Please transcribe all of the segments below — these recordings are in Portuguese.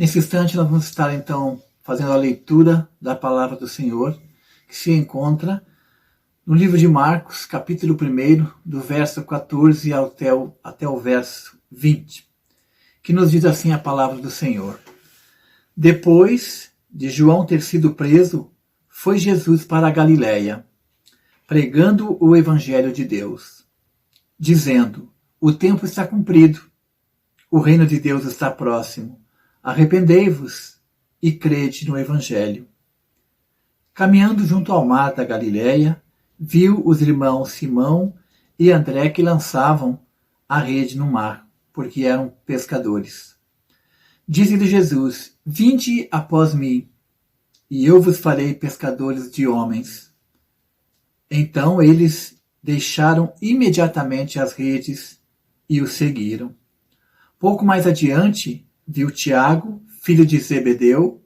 Nesse instante nós vamos estar então fazendo a leitura da palavra do Senhor, que se encontra no livro de Marcos, capítulo 1, do verso 14 até o verso 20, que nos diz assim a palavra do Senhor. Depois de João ter sido preso, foi Jesus para a Galiléia, pregando o evangelho de Deus, dizendo: o tempo está cumprido, o reino de Deus está próximo. Arrependei-vos e crede no evangelho. Caminhando junto ao mar da Galiléia, viu os irmãos Simão e André que lançavam a rede no mar, porque eram pescadores. Disse-lhe Jesus: vinde após mim, e eu vos farei pescadores de homens. Então eles deixaram imediatamente as redes e o seguiram. Pouco mais adiante, viu Tiago, filho de Zebedeu,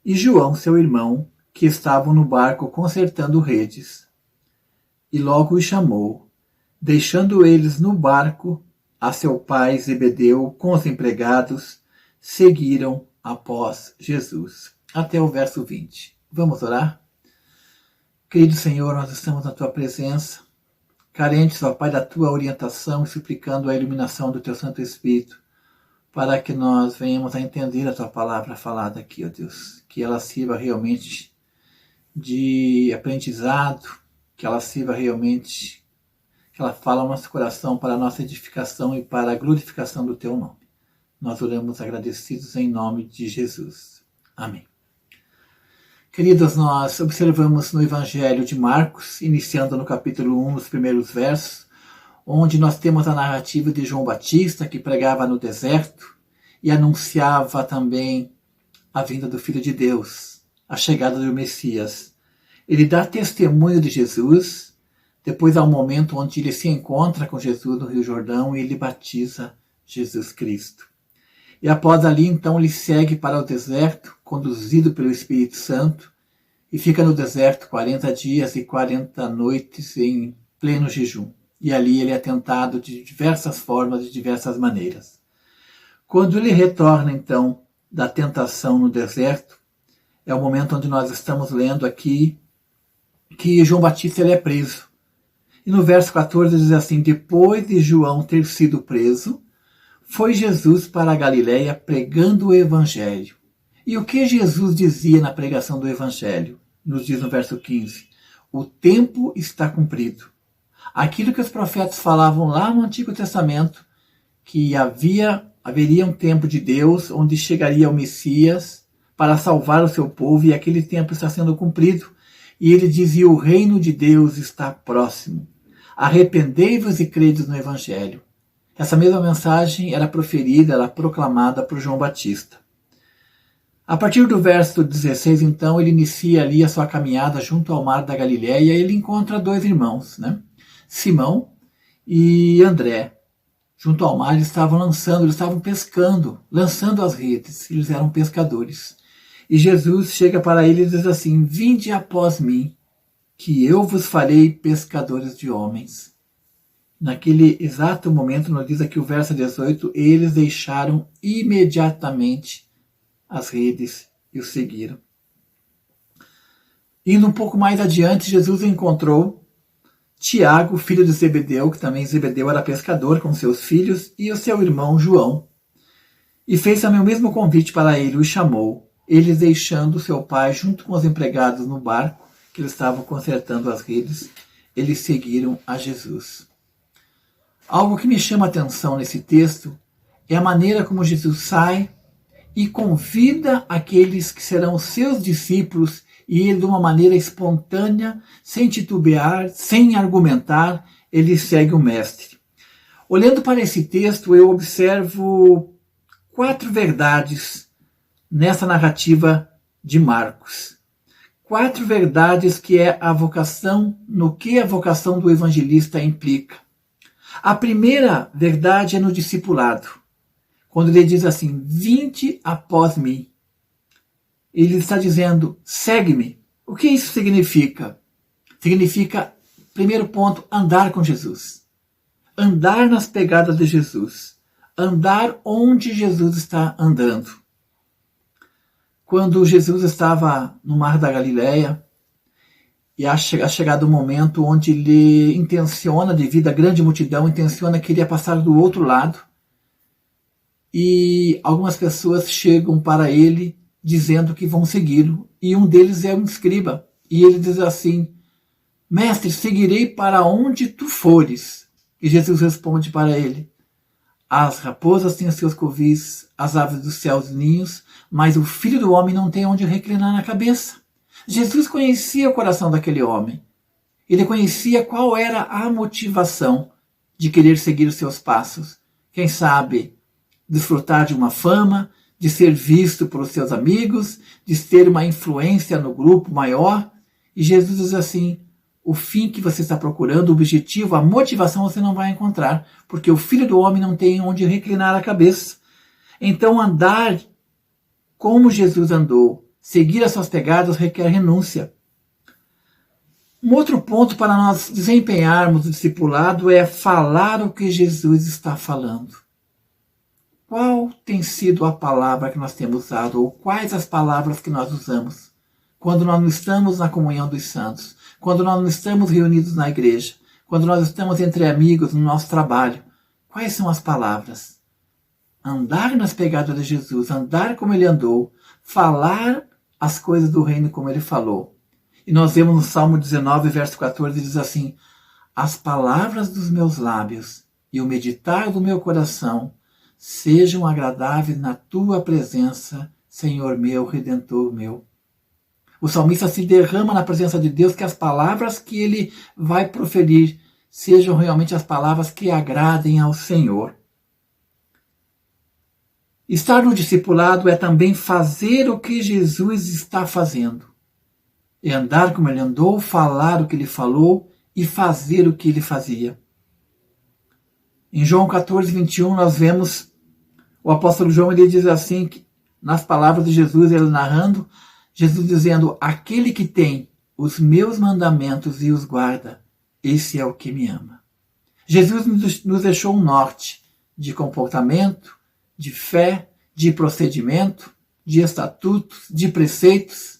e João, seu irmão, que estavam no barco consertando redes. E logo os chamou, deixando eles no barco, a seu pai Zebedeu com os empregados, seguiram após Jesus. Até o verso 20. Vamos orar? Querido Senhor, nós estamos na Tua presença, carentes, ó Pai, da Tua orientação e suplicando a iluminação do Teu Santo Espírito, para que nós venhamos a entender a Tua palavra falada aqui, ó Deus, que ela sirva realmente de aprendizado, que ela sirva realmente, que ela fale ao nosso coração para a nossa edificação e para a glorificação do Teu nome. Nós oramos agradecidos em nome de Jesus. Amém. Queridos, nós observamos no Evangelho de Marcos, iniciando no capítulo 1, nos primeiros versos, onde nós temos a narrativa de João Batista, que pregava no deserto e anunciava também a vinda do Filho de Deus, a chegada do Messias. Ele dá testemunho de Jesus, depois há um momento onde ele se encontra com Jesus no Rio Jordão e ele batiza Jesus Cristo. E após ali, então, ele segue para o deserto, conduzido pelo Espírito Santo, e fica no deserto 40 dias e 40 noites em pleno jejum. E ali ele é tentado de diversas formas, de diversas maneiras. Quando ele retorna, então, da tentação no deserto, é o momento onde nós estamos lendo aqui que João Batista ele é preso. E no verso 14 diz assim: depois de João ter sido preso, foi Jesus para a Galiléia pregando o evangelho. E o que Jesus dizia na pregação do evangelho? Nos diz no verso 15: o tempo está cumprido. Aquilo que os profetas falavam lá no Antigo Testamento, que haveria um tempo de Deus onde chegaria o Messias para salvar o seu povo, e aquele tempo está sendo cumprido. E ele dizia: o reino de Deus está próximo. Arrependei-vos e credes no evangelho. Essa mesma mensagem era proferida, era proclamada por João Batista. A partir do verso 16, então, ele inicia ali a sua caminhada junto ao mar da Galiléia e ele encontra dois irmãos, Simão e André. Junto ao mar eles estavam pescando, lançando as redes, eles eram pescadores. E Jesus chega para eles e diz assim: vinde após mim, que eu vos farei pescadores de homens. Naquele exato momento, nos diz aqui o verso 18, eles deixaram imediatamente as redes e o seguiram. Indo um pouco mais adiante, Jesus encontrou Tiago, filho de Zebedeu, que também Zebedeu era pescador com seus filhos, e o seu irmão João. E fez também o mesmo convite para ele, o chamou, eles deixando seu pai junto com os empregados no barco, que eles estavam consertando as redes, eles seguiram a Jesus. Algo que me chama a atenção nesse texto é a maneira como Jesus sai e convida aqueles que serão seus discípulos e ele, de uma maneira espontânea, sem titubear, sem argumentar, ele segue o mestre. Olhando para esse texto, eu observo 4 verdades nessa narrativa de Marcos. 4 verdades que é a vocação, no que a vocação do evangelista implica. A primeira verdade é no discipulado, quando ele diz assim: vinde após mim. Ele está dizendo: segue-me. O que isso significa? Significa, primeiro ponto, andar com Jesus. Andar nas pegadas de Jesus. Andar onde Jesus está andando. quando Jesus estava no Mar da Galileia, e ha chegado o momento onde ele intenciona, devido à grande multidão, intenciona que ele ia passar do outro lado, e algumas pessoas chegam para ele dizendo que vão segui-lo, e um deles é um escriba, e ele diz assim: mestre, seguirei para onde tu fores. E Jesus responde para ele: as raposas têm seus covis, as aves dos céus ninhos, mas o Filho do Homem não tem onde reclinar na cabeça. Jesus conhecia o coração daquele homem. Ele conhecia qual era a motivação de querer seguir os seus passos. Quem sabe desfrutar de uma fama, de ser visto pelos seus amigos, de ter uma influência no grupo maior. E Jesus diz assim: o fim que você está procurando, o objetivo, a motivação você não vai encontrar, porque o Filho do Homem não tem onde reclinar a cabeça. Então andar como Jesus andou, seguir as suas pegadas, requer renúncia. Um outro ponto para nós desempenharmos o discipulado é falar o que Jesus está falando. Qual tem sido a palavra que nós temos usado, ou quais as palavras que nós usamos quando nós não estamos na comunhão dos santos, quando nós não estamos reunidos na igreja, quando nós estamos entre amigos no nosso trabalho? Quais são as palavras? Andar nas pegadas de Jesus, andar como ele andou, falar as coisas do reino como ele falou. E nós vemos no Salmo 19, verso 14, diz assim: as palavras dos meus lábios e o meditar do meu coração sejam agradáveis na tua presença, Senhor meu, Redentor meu. O salmista se derrama na presença de Deus, que as palavras que ele vai proferir sejam realmente as palavras que agradem ao Senhor. Estar no discipulado é também fazer o que Jesus está fazendo. É andar como ele andou, falar o que ele falou e fazer o que ele fazia. Em João 14, 21, nós vemos o apóstolo João, ele diz assim, que, nas palavras de Jesus, ele narrando, Jesus dizendo: aquele que tem os meus mandamentos e os guarda, esse é o que me ama. Jesus nos deixou um norte de comportamento, de fé, de procedimento, de estatutos, de preceitos.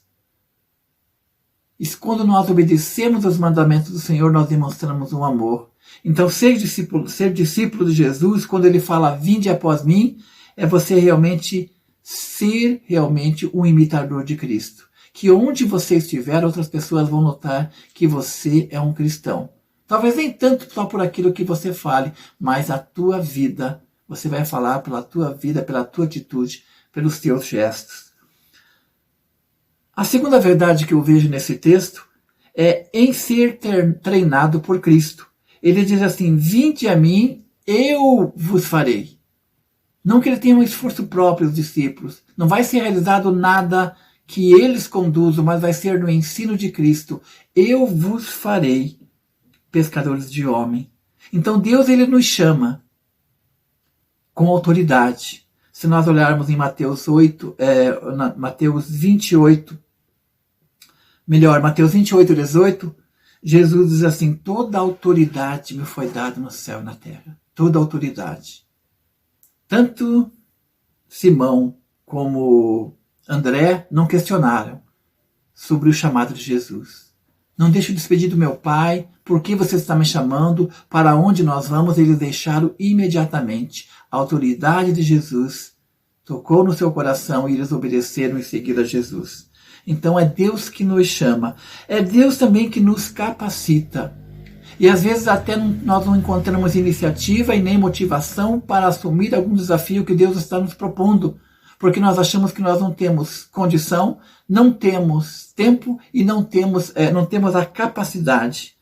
E quando nós obedecemos os mandamentos do Senhor, nós demonstramos um amor. Então, ser discípulo de Jesus, quando ele fala: vinde após mim, é você realmente ser realmente um imitador de Cristo. Que onde você estiver, outras pessoas vão notar que você é um cristão. Talvez nem tanto só por aquilo que você fale, mas a tua vida. Você vai falar pela tua vida, pela tua atitude, pelos teus gestos. A segunda verdade que eu vejo nesse texto é em ser treinado por Cristo. Ele diz assim: vinde a mim, eu vos farei. Não que ele tenha um esforço próprio, os discípulos. Não vai ser realizado nada que eles conduzam, mas vai ser no ensino de Cristo. Eu vos farei pescadores de homem. Então Deus, ele nos chama com autoridade. Se nós olharmos em Mateus 28, 18, Jesus diz assim: toda autoridade me foi dada no céu e na terra. Toda autoridade. Tanto Simão como André não questionaram sobre o chamado de Jesus. Não deixo de despedir do meu Pai, por que você está me chamando, para onde nós vamos? Eles deixaram imediatamente. A autoridade de Jesus tocou no seu coração e eles obedeceram em seguida a Jesus. Então é Deus que nos chama. É Deus também que nos capacita. E às vezes até nós não encontramos iniciativa e nem motivação para assumir algum desafio que Deus está nos propondo. Porque nós achamos que nós não temos condição, não temos tempo e não temos a capacidade.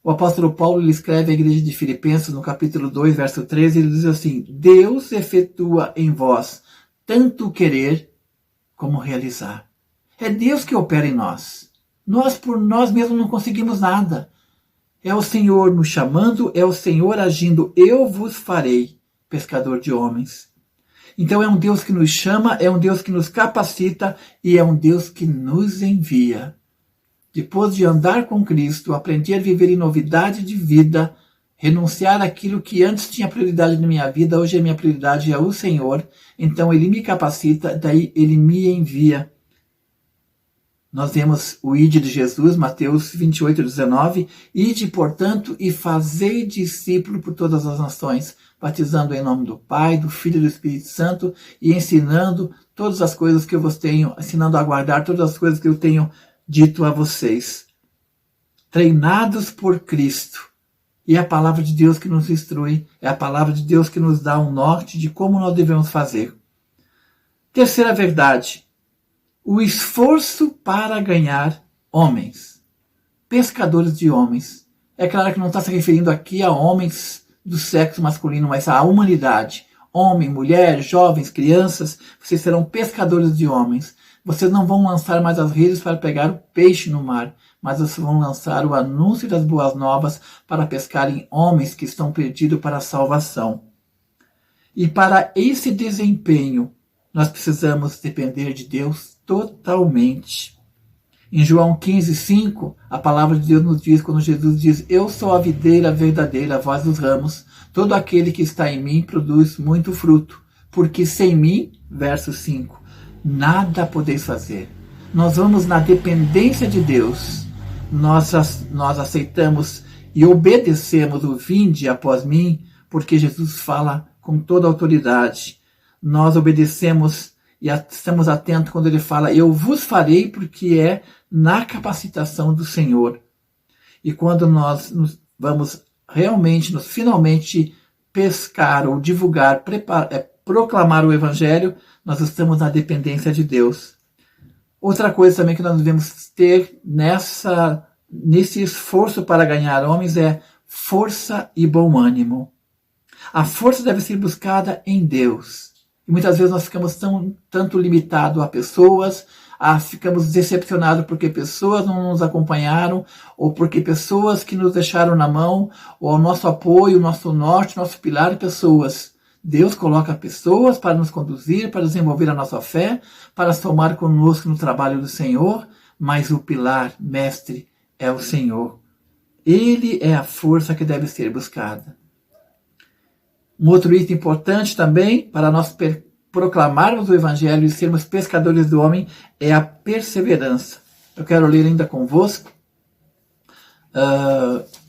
O apóstolo Paulo, ele escreve à igreja de Filipenses, no capítulo 2, verso 13, ele diz assim: Deus efetua em vós tanto querer como realizar. É Deus que opera em nós. Nós por nós mesmos não conseguimos nada. É o Senhor nos chamando, é o Senhor agindo. Eu vos farei pescador de homens. Então é um Deus que nos chama, é um Deus que nos capacita e é um Deus que nos envia. Depois de andar com Cristo, aprender a viver em novidade de vida, renunciar àquilo que antes tinha prioridade na minha vida, hoje a minha prioridade é o Senhor. Então ele me capacita, daí ele me envia. Nós vemos o ide de Jesus, Mateus 28:19, ide, portanto, e fazei discípulo por todas as nações, batizando em nome do Pai, do Filho e do Espírito Santo, e ensinando todas as coisas que eu vos tenho, ensinando a guardar todas as coisas que eu tenho dito a vocês. Treinados por Cristo. E é a palavra de Deus que nos instrui, é a palavra de Deus que nos dá um norte de como nós devemos fazer. Terceira verdade, o esforço para ganhar homens, pescadores de homens. É claro que não está se referindo aqui a homens do sexo masculino, mas à humanidade. Homem, mulher, jovens, crianças, vocês serão pescadores de homens. Vocês não vão lançar mais as redes para pegar o peixe no mar, mas vocês vão lançar o anúncio das boas novas para pescarem homens que estão perdidos para a salvação. E para esse desempenho, nós precisamos depender de Deus totalmente. Em João 15:5, a palavra de Deus nos diz, quando Jesus diz: eu sou a videira verdadeira, vós os ramos, todo aquele que está em mim produz muito fruto, porque sem mim, verso 5, nada podeis fazer. Nós vamos na dependência de Deus. Nós aceitamos e obedecemos o vinde após mim, porque Jesus fala com toda a autoridade. Nós obedecemos e estamos atentos quando ele fala: eu vos farei, porque é na capacitação do Senhor. E quando nós vamos realmente, finalmente pescar ou divulgar, proclamar o Evangelho, nós estamos na dependência de Deus. Outra coisa também que nós devemos ter nesse esforço para ganhar homens é força e bom ânimo. A força deve ser buscada em Deus. E muitas vezes nós ficamos tanto limitados a pessoas, ficamos decepcionados porque pessoas não nos acompanharam, ou porque pessoas que nos deixaram na mão, ou o nosso apoio, o nosso norte, nosso pilar de pessoas. Deus coloca pessoas para nos conduzir, para desenvolver a nossa fé, para somar conosco no trabalho do Senhor, mas o pilar, mestre, é o Senhor. Ele é a força que deve ser buscada. Um outro item importante também, para nós proclamarmos o Evangelho e sermos pescadores do homem, é a perseverança. Eu quero ler ainda convosco,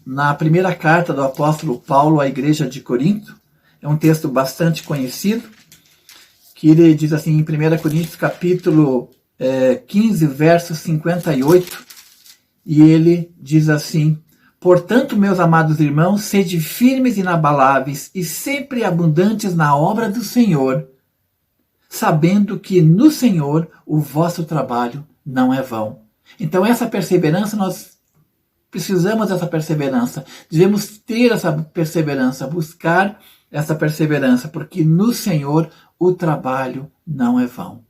na primeira carta do apóstolo Paulo à igreja de Corinto. É um texto bastante conhecido, que ele diz assim, em 1 Coríntios capítulo 15, verso 58, e ele diz assim: portanto, meus amados irmãos, sede firmes e inabaláveis e sempre abundantes na obra do Senhor, sabendo que no Senhor o vosso trabalho não é vão. Então essa perseverança, nós precisamos dessa perseverança, devemos ter essa perseverança, buscar essa perseverança, porque no Senhor o trabalho não é vão.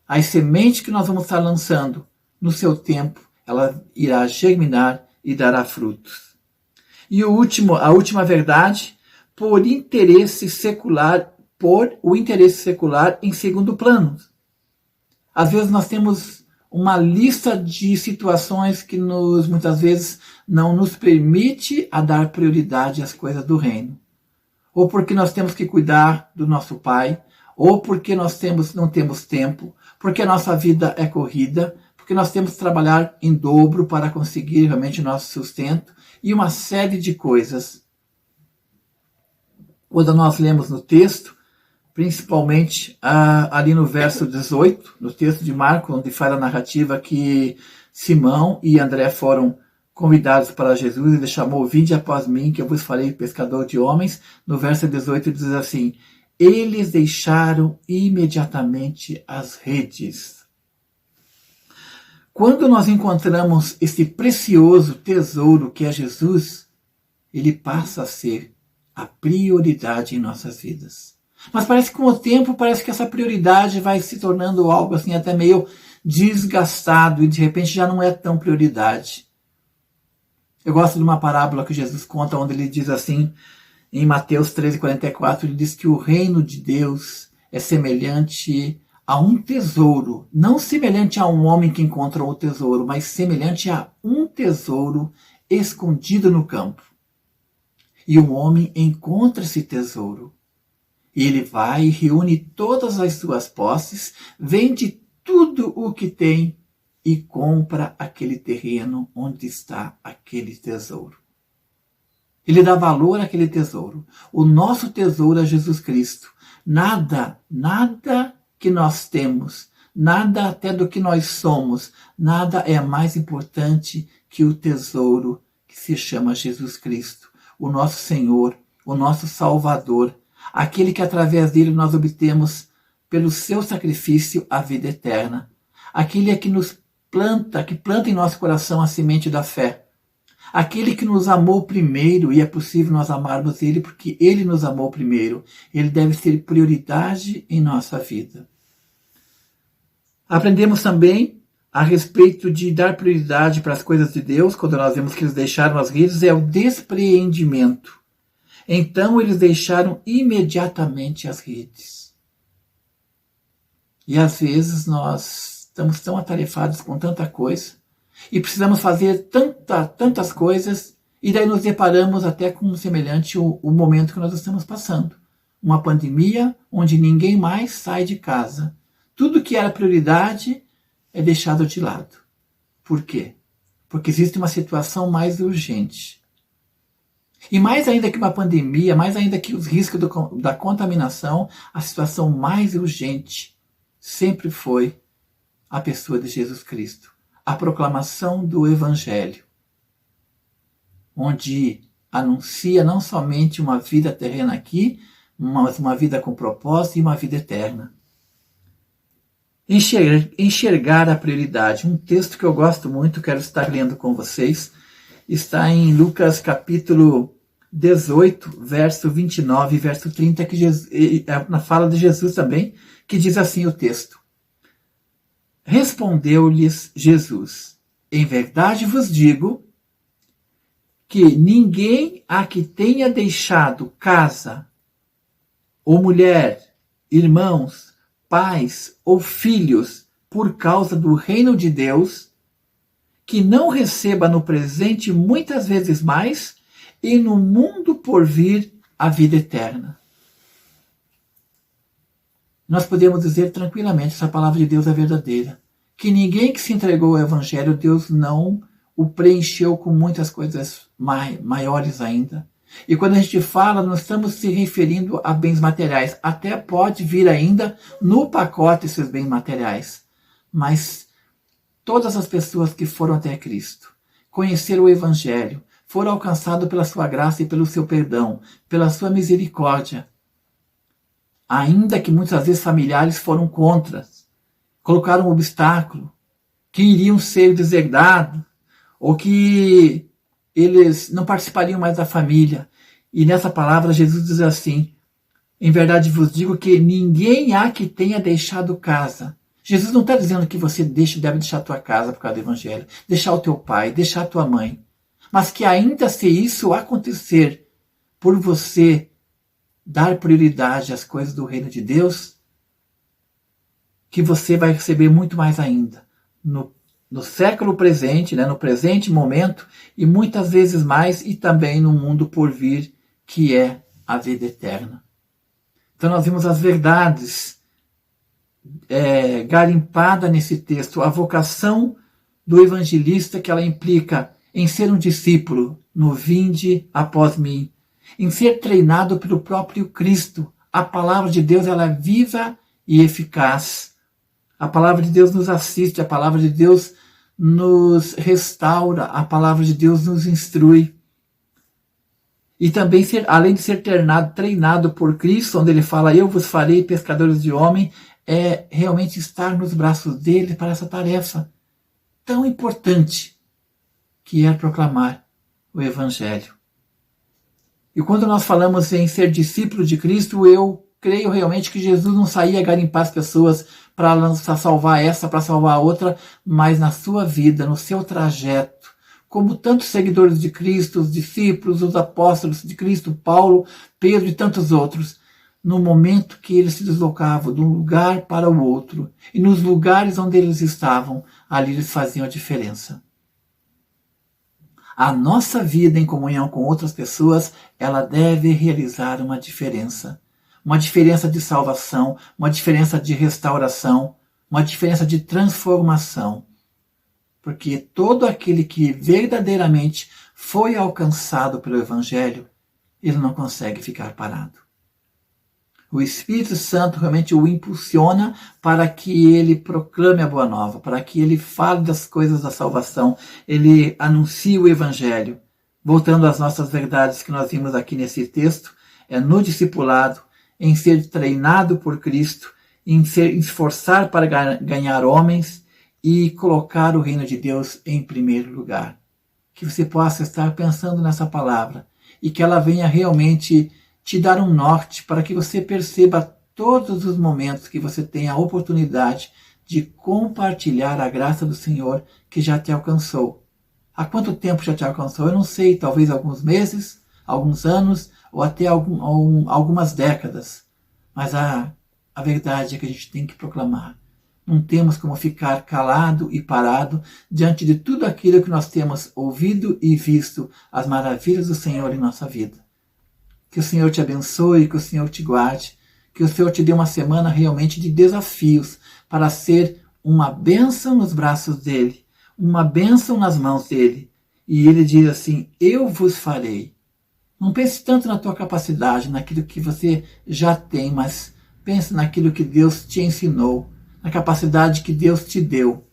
As sementes que nós vamos estar lançando no seu tempo, ela irá germinar e dará frutos. E a última verdade, pôr o interesse secular em segundo plano. Às vezes nós temos uma lista de situações que muitas vezes não nos permite a dar prioridade às coisas do reino. Ou porque nós temos que cuidar do nosso pai, ou porque nós não temos tempo, porque a nossa vida é corrida, porque nós temos que trabalhar em dobro para conseguir realmente o nosso sustento, e uma série de coisas. Quando nós lemos no texto, principalmente ali no verso 18, no texto de Marcos, onde fala a narrativa que Simão e André foram convidados para Jesus, ele chamou: vinde após mim, que eu vos farei pescador de homens. No verso 18 diz assim: eles deixaram imediatamente as redes. Quando nós encontramos esse precioso tesouro que é Jesus, ele passa a ser a prioridade em nossas vidas. Mas parece que com o tempo, parece que essa prioridade vai se tornando algo assim até meio desgastado e de repente já não é tão prioridade. Eu gosto de uma parábola que Jesus conta, onde ele diz assim, em Mateus 13:44, ele diz que o reino de Deus é semelhante a um tesouro, não semelhante a um homem que encontrou o tesouro, mas semelhante a um tesouro escondido no campo. E o homem encontra esse tesouro. E ele vai e reúne todas as suas posses, vende tudo o que tem e compra aquele terreno onde está aquele tesouro. Ele dá valor àquele tesouro. O nosso tesouro é Jesus Cristo. Nada que nós temos, nada até do que nós somos, nada é mais importante que o tesouro que se chama Jesus Cristo, o nosso Senhor, o nosso Salvador, aquele que através dele nós obtemos, pelo seu sacrifício, a vida eterna. Aquele que nos planta, que planta em nosso coração a semente da fé. Aquele que nos amou primeiro, e é possível nós amarmos ele porque ele nos amou primeiro. Ele deve ser prioridade em nossa vida. Aprendemos também a respeito de dar prioridade para as coisas de Deus, quando nós vemos que eles deixaram as redes, é o despreendimento. Então eles deixaram imediatamente as redes. E às vezes nós estamos tão atarefados com tanta coisa, e precisamos fazer tantas coisas, e daí nos deparamos até com semelhante o momento que nós estamos passando. Uma pandemia onde ninguém mais sai de casa. Tudo que era prioridade é deixado de lado. Por quê? Porque existe uma situação mais urgente. E mais ainda que uma pandemia, mais ainda que os riscos da contaminação, a situação mais urgente sempre foi a pessoa de Jesus Cristo. A proclamação do Evangelho, onde anuncia não somente uma vida terrena aqui, mas uma vida com propósito e uma vida eterna. Enxergar a prioridade. Um texto que eu gosto muito, quero estar lendo com vocês, está em Lucas capítulo 18, verso 29 e verso 30, que na fala de Jesus também, que diz assim o texto. Respondeu-lhes Jesus, em verdade vos digo que ninguém a que tenha deixado casa, ou mulher, irmãos, pais ou filhos por causa do reino de Deus, que não receba no presente muitas vezes mais e no mundo por vir a vida eterna. Nós podemos dizer tranquilamente, essa palavra de Deus é verdadeira, que ninguém que se entregou ao Evangelho, Deus não o preencheu com muitas coisas maiores ainda. E quando a gente fala, não estamos se referindo a bens materiais. Até pode vir ainda no pacote esses bens materiais. Mas todas as pessoas que foram até Cristo, conheceram o Evangelho, foram alcançados pela sua graça e pelo seu perdão, pela sua misericórdia, ainda que muitas vezes familiares foram contra, colocaram um obstáculo, que iriam ser deserdados, ou que eles não participariam mais da família. E nessa palavra Jesus diz assim, em verdade vos digo que ninguém há que tenha deixado casa. Jesus não está dizendo que você deve deixar a tua casa por causa do Evangelho, deixar o teu pai, deixar a tua mãe. Mas que ainda se isso acontecer por você dar prioridade às coisas do reino de Deus, que você vai receber muito mais ainda no século presente, no presente momento, e muitas vezes mais, e também no mundo por vir, que é a vida eterna. Então nós vimos as verdades garimpada nesse texto, a vocação do evangelista, que ela implica em ser um discípulo no vinde após mim, em ser treinado pelo próprio Cristo. A palavra de Deus ela é viva e eficaz. A palavra de Deus nos assiste, a palavra de Deus nos restaura, a palavra de Deus nos instrui. E também, além de ser treinado por Cristo, onde ele fala, eu vos farei pescadores de homem, é realmente estar nos braços dele para essa tarefa tão importante, que é proclamar o Evangelho. E quando nós falamos em ser discípulo de Cristo, eu creio realmente que Jesus não saía garimpar as pessoas para salvar essa, para salvar a outra, mas na sua vida, no seu trajeto, como tantos seguidores de Cristo, os discípulos, os apóstolos de Cristo, Paulo, Pedro e tantos outros, no momento que eles se deslocavam de um lugar para o outro, e nos lugares onde eles estavam, ali eles faziam a diferença. A nossa vida em comunhão com outras pessoas, ela deve realizar uma diferença. Uma diferença de salvação, uma diferença de restauração, uma diferença de transformação. Porque todo aquele que verdadeiramente foi alcançado pelo Evangelho, ele não consegue ficar parado. O Espírito Santo realmente o impulsiona para que ele proclame a boa nova, para que ele fale das coisas da salvação, ele anuncie o Evangelho. Voltando às nossas verdades que nós vimos aqui nesse texto, é no discipulado, em ser treinado por Cristo, em se esforçar para ganhar homens e colocar o reino de Deus em primeiro lugar. Que você possa estar pensando nessa palavra e que ela venha realmente te dar um norte para que você perceba todos os momentos que você tem a oportunidade de compartilhar a graça do Senhor que já te alcançou. Há quanto tempo já te alcançou? Eu não sei, talvez alguns meses, alguns anos ou até algumas décadas. Mas a verdade é que a gente tem que proclamar. Não temos como ficar calado e parado diante de tudo aquilo que nós temos ouvido e visto, as maravilhas do Senhor em nossa vida. Que o Senhor te abençoe, que o Senhor te guarde, que o Senhor te dê uma semana realmente de desafios para ser uma bênção nos braços dele, uma bênção nas mãos dele. E ele diz assim, eu vos farei. Não pense tanto na tua capacidade, naquilo que você já tem, mas pense naquilo que Deus te ensinou, na capacidade que Deus te deu.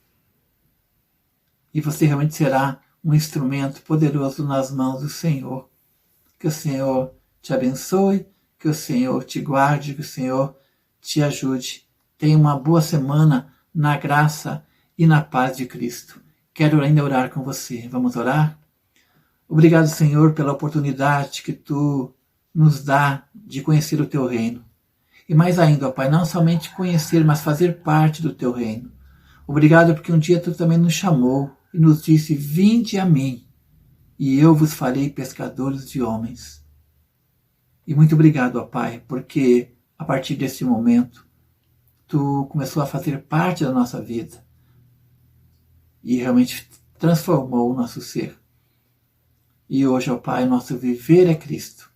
E você realmente será um instrumento poderoso nas mãos do Senhor. Que o Senhor te abençoe, que o Senhor te guarde, que o Senhor te ajude. Tenha uma boa semana na graça e na paz de Cristo. Quero ainda orar com você. Vamos orar? Obrigado, Senhor, pela oportunidade que Tu nos dá de conhecer o Teu reino. E mais ainda, ó Pai, não somente conhecer, mas fazer parte do Teu reino. Obrigado porque um dia Tu também nos chamou e nos disse, vinde a mim, e eu vos farei pescadores de homens. E muito obrigado, ó Pai, porque a partir desse momento, Tu começou a fazer parte da nossa vida e realmente transformou o nosso ser. E hoje, ó Pai, nosso viver é Cristo,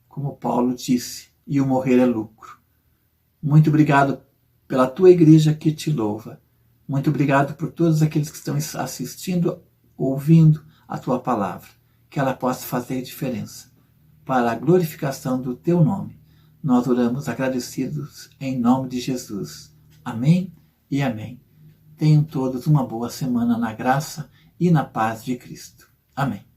como Paulo disse, e o morrer é lucro. Muito obrigado pela Tua igreja que te louva. Muito obrigado por todos aqueles que estão assistindo, ouvindo a Tua palavra, que ela possa fazer diferença. Para a glorificação do Teu nome, nós oramos agradecidos em nome de Jesus. Amém e amém. Tenham todos uma boa semana na graça e na paz de Cristo. Amém.